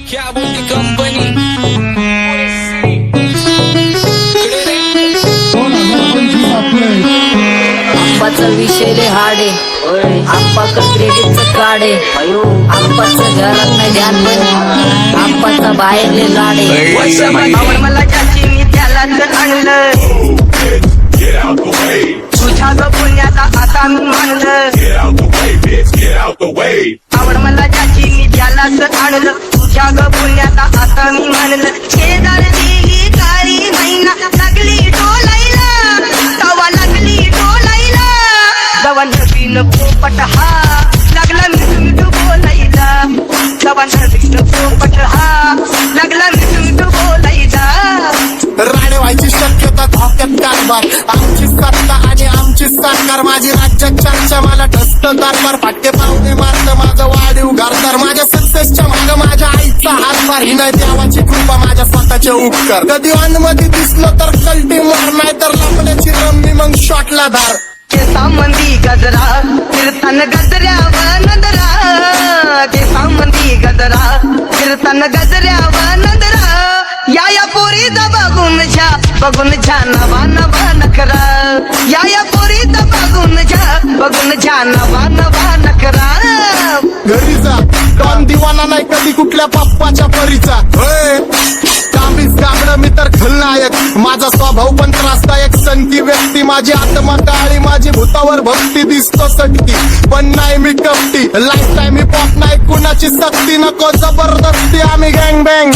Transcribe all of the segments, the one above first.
क्या बोलती कंपनी आंबाचा विषय रे हाडे आंबाचं क्रेडिटचं काढे आंबाचं घरात नाही ध्यान पण आंबाचा बाहेरले लाडे मला ज्याची मी त्यालाच आणलं तुझ्या ग पुण्याचा आता मी मानलं आवड मला ज्याची मी त्यालाच आणलं तुझ्या ग पुण्याचा आता मी मानलं शेजार दिली काळी महिना लागली डोलायला तवा लागली डोलायला जवा नवीन पोपट हा लागला मिठू बोलायला जवा नवीन पोपट हा लागला मिठू बोलायला राणे व्हायची शक्यता धोक्यात कारभार आमची सत्ता आणि आमची सरकार माझी राज्यात चर्चा मला ठसत कारभार फाटके पावणे मारत माझं वाढीव घरदार माझ्या सक्सेसच्या माग माझ्या आईचा हातभार ही नाही देवाची कृपा माझ्या स्वतःचे उपकार कधी मध्ये दिसलं तर कल्टी मार नाही तर लपण्याची रम्मी मग शॉटला धार केसामंदी गजरा फिरताना गजऱ्यावर नजरा केसामंदी गजरा फिरताना गजऱ्यावर नजरा या पोरीचा बघून झा नवा नवा नखरा या पोरीचा बघून झा नवा नवा नखरा घरी जा डॉन दिवाना नाही कधी कुठल्या पप्पाच्या परीचा कामीच गाबड मी तर खलनायक माझा स्वभाव पण त्रासदायक सनकी व्यक्ती माझी आत्मा काळी माझी भूतावर भक्ती दिसतो सटकी पण नाही मी कपटी लाईफ टाईम ही पॉप नाही कुणाची सक्ती नको जबरदस्ती आम्ही गँग बँग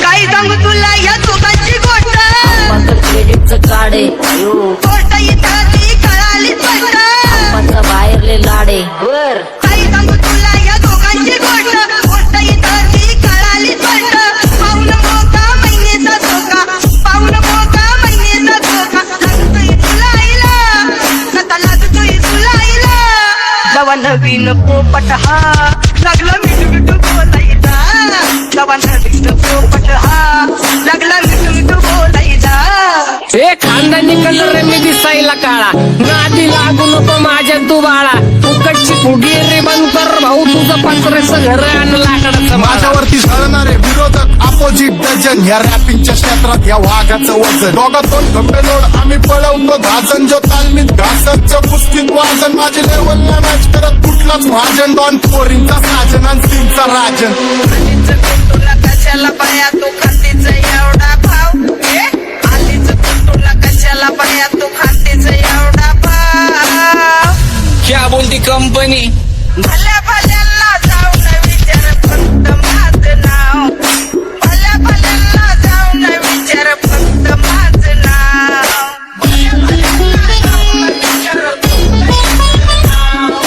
काही सांगू तुला या दोघांची गोष्ट आंबाचं क्रेडिटचं काढे गोष्ट इथं ती कळाली स्पष्ट आंबाचा बाहेरले लाडे काही सांगू तुला या दोघांची गोष्ट इथं ती कळाली स्पष्ट पाऊन मोका महिन्याचा धोका पाऊन मोका महिन्याचा धोका लागतोय तुला आईला नका लागतोय तुला आईला जवा नवीन पोपट हा लागला मिठू बोलायचा जवा नवीन पोपट हा लागला मिठू बोलायचा ए खानदानी कलर रे मी दिसायला काळा नादी लागू नको माझ्या तू बाळा फुकटची फुगी रे बंद कर भाऊ तुझं पत्र्याचं घर आणि लाकडाचं माझ्यावरती झळणारे विरोधक अपोजिट डझन या रॅपिंगच्या क्षेत्रात या वाघाचं वजन दोघातून खंबे लोड आम्ही पळवतो धाजन जो तालमीत घासतचं पुस्तीत वाजन माझी लेवल नाही मॅच करत कुठलाच भाजन डॉन पोरींचा साजन आणि सिंगचा राजन तुला कशाला पाया तू खातीच एवढा भाव आलीच तुला कशाला पाया तू खातीच एवढा भाव क्या बोलती कंपनी भल्या भल्यांना जाऊन विचार फक्त माझं नाव भल्या भल्यांना जाऊन विचार फक्त माझं नाव भल्या भल्यांना जाऊन विचार फक्त माझं नाव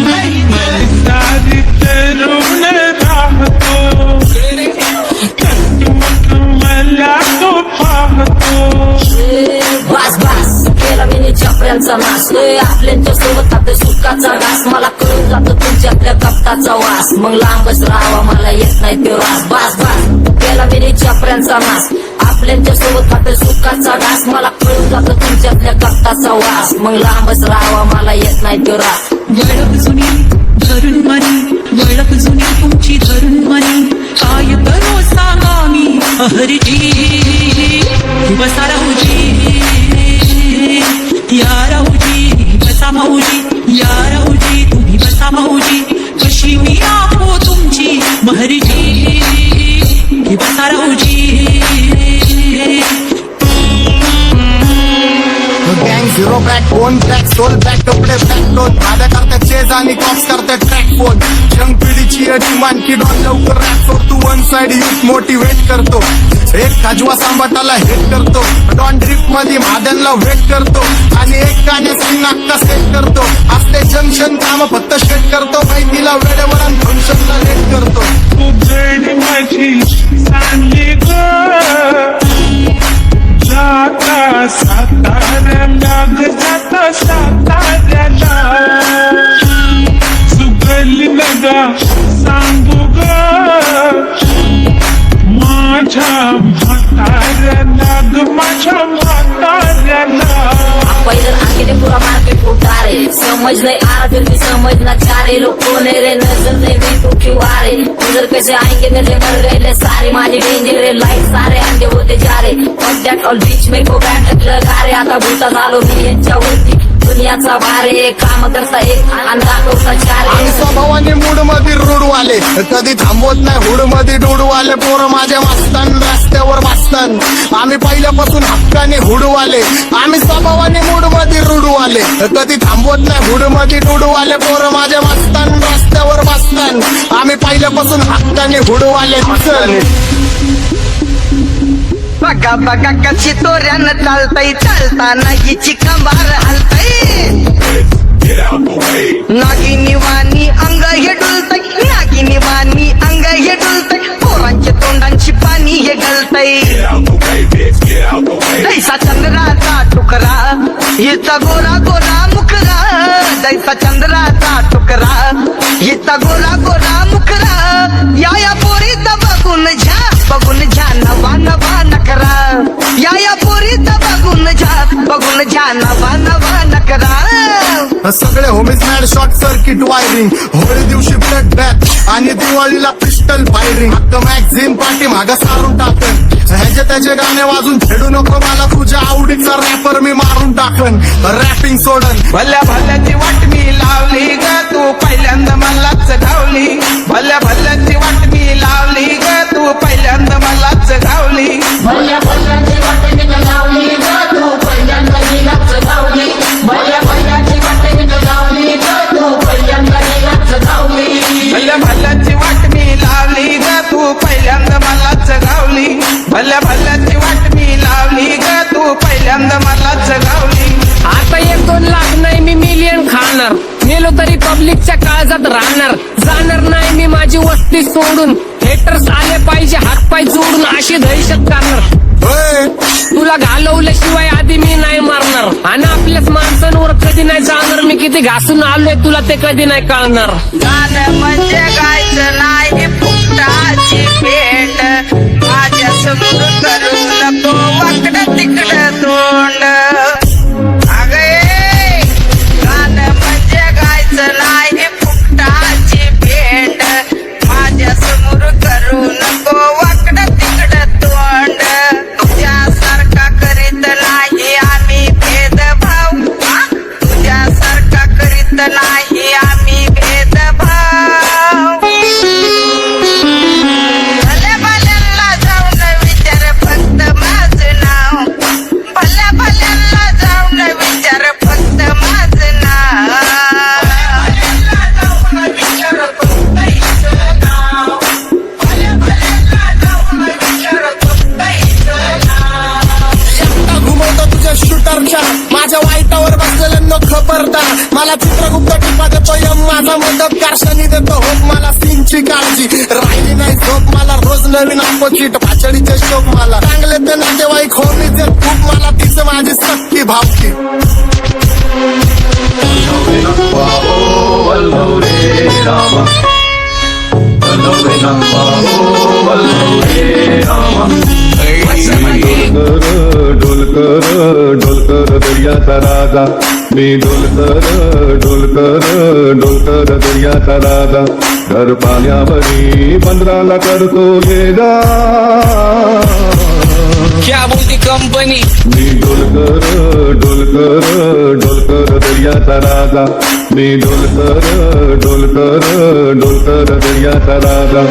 भल्या सारी तरुण राहतो मला तो पाहतो बास बास केला मी चपऱ्यांचा नाश आपल्यांच्या सोबत आपल्या सुखाचा घास मला कळून जातो तुमच्यातल्या कपटाचा वास मग लांबच राहावा मला येत नाही तो रास बास बास केला मी चपऱ्यांचा नाश आपल्यांच्या सोबत आपल्या सुखाचा घास मला कळून जातो तुमच्यातल्या कपटाचा वास मग लांबच राहावा मला येत नाही तो रास वळख जुनी धरून मनी वळख जुनी तुमची धरून मनी काय करो सांगा मी हरजी बसा राहूजी या राहूजी बसा भाऊजी या राहूजी तुम्ही बसा भाऊजी कशी मी राहो तुमची महरजी बसा राहूजी गँग zero back phone track soul back कपडे बॅक दोन भाड्या करतात चेज आणि कॉप्स करतात ट्रॅक फोन यंग पिढीची डिमांड की डॉन लवकर रॅप सोड तू वन साइड युथ मोटिवेट करतो एक खाजवा सांबाटाला हेट करतो डॉन ड्रिप मध्ये महादनला वेट करतो आणि एक गाण्याची नाक्का सेट करतो असले जंक्शन काम फक्त शेट करतो माहितीला वेळेवर आणि फंक्शनला लेट करतो तुझडी माझी चांगली ग जाता साताऱ्याला जाता साताऱ्याला सुगली नगा सांगू ग माझ्या म्हाताऱ्याला ग माझ्या म्हाताऱ्याला पैदल आगे ने पूरा मार्केट उतारे समझ नहीं आ रहा फिर भी समझना चाह रहे लोग कौन है रे नजर नहीं भी तो क्यों आ रहे उधर कैसे आएंगे मेरे मर गए ले सारे माझे डेंजर रे लाइट सारे अंधे होते जा रहे और डेट ऑल बीच में को बैठक लगा रे आता भूता झालो मी यांच्यावरती दुनियाचा भारे काम करता एक आणि दाखवता चार आणि स्वभावाने मूड मध्ये रूडवाले कधी थांबवत नाही हुड मध्ये डुडवाले पोरं माझ्या मस्तान रस्त्यावर बसतान आम्ही पहिल्यापासून हक्काने हुडवाले आम्ही स्वभावाने मूड मध्ये रूडवाले कधी थांबवत नाही हुड मध्ये डुडवाले पोरं माझ्या मस्तान रस्त्यावर बसतान आम्ही पहिल्यापासून हक्काने हुडवाले बघा बघा कशी तोऱ्यानं चालतय चालताना हिची कंबार हलतय नागिनी वाणी अंग हे डुलतय नागिनी वाणी अंग हे डुलतय पोरांच्या तोंडांची पाणी हे गळतय जैसा चंद्राचा तुकडा हिचा गोरा गोरा मुखरा जैसा चंद्राचा तुकडा हिचा गोरा गोरा मुखरा या पोरीचा बघून झा नवा नवा नकरा या पोरीचा बघून झा नवा नवा नकरा सगळे homies mad short circuit wiring Holi दिवशी ब्लड बॅथ आणि दिवाळीला पिस्टल फायरिंग हक्क मॅगझिन पाठी मागं सारून टाकन ह्याचे त्याचे गाणे वाजून खेळू नको मला तुझ्या आवडीचा रॅपर मी मारून टाकन रॅपिंग सोडन भल्या भल्याची वाट मी लावली ग तू पहिल्यांदा मलाच गावली भल्या भल्याची वाट मी लावली ग तू पहिल्यांदा मलाच गावली भल्या भल्याची वाट मी लावली ग तू पहिल्यांदा मीलाच गावली भल्या भल्याची वाट मी लावली ग तू पहिल्यांदा मीलाच गावली भल्या भल्याची वाट मी लावली ग तू पहिल्यांदा मलाच गावली भल्या भल्याची वाट मी लावली ग तू पहिल्यांदा मलाच गावली आता 1-2 लाख नाही मी मिलियन खाणार मेलो तरी पब्लिकच्या काळजात राहणार जाणार नाही मी माझी वस्ती सोडून हेटर्स आले पाहिजे हातपाय जोडून अशी दहशत करणार तुला घालवल्याशिवाय आधी मी नाही मारणार आणि आपल्याच माणसांवर कधी नाही जाणार मी किती घासून आलोय तुला ते कधी नाही कळणार गाणं म्हणजे गायचं नाही फुकटाची भेट माझ्या समोर करू नको वाकडं तिकडं तोंड अगे गाणं म्हणजे गायचं नाही फुकटाची भेट माझ्या समोर करू नको वाकडं तिकडं तोंड तुझ्यासारखा करीत नाही आम्ही भेदभाव तुझ्यासारखा करीत नाही आम्ही भेदभाव भल्या भल्यांना जाऊन विचार फक्त माझं नाव भल्या भल्यांना जाऊन विचार फक्त माझं नाव घुमवतो तुझ्या शूटरच्या माझ्या वाईटावर बसलेल्यांना खबरदार मला चित्रगुप्त टिपा देतो यम माझा मदतगार शनी देतो होप मला सीनची काळजी राहिली नाही झोप मला रोज नवीन अपोजिट भाचडीचे शोक मला चांगले ते नातेवाईक होमीचे खूप मला तिचं माझी सक्की भावकी डोलकर दर्याचा राजा मी डोलकर दर्याचा राजा घर पाण्यावरी बंदराला करतो ये जा क्या बोलती कंपनी मी डोलकर दर्याचा राजा मी डोलकर दर्याचा राजा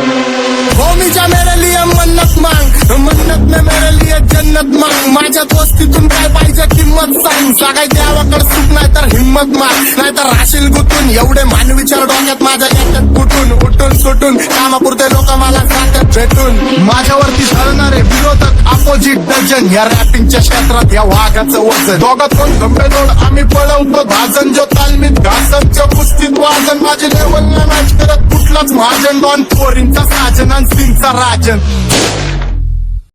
होमीच्या मेरे लिए मन्नत मांग मन्नत में मेरे लिए जन्नत मांग माझ्या दोस्तीतून काय पाहिजे किंमत सांग सगळ्या देवाकडे सुख नाही तर हिम्मत माग नाही तर राशील गुतून एवढे मानविचार डोक्यात माझ्या येतात कुठून उठून सुटून कामापुरते लोक मला जातात भेटून माझ्यावरती ठरणारे विरोधक अपोजिट डझन या रॅपिंगच्या क्षेत्रात या वाघाचं वजन दोघात कोण गंभीर आम्ही पळवतो भाजन जो तालमीत घासांच्या कुस्तीत वाजन माझी लेवल नाही मॅच करत कुठलाच महाजन दोन पोरींचा साजन आणि सिंगचा राजन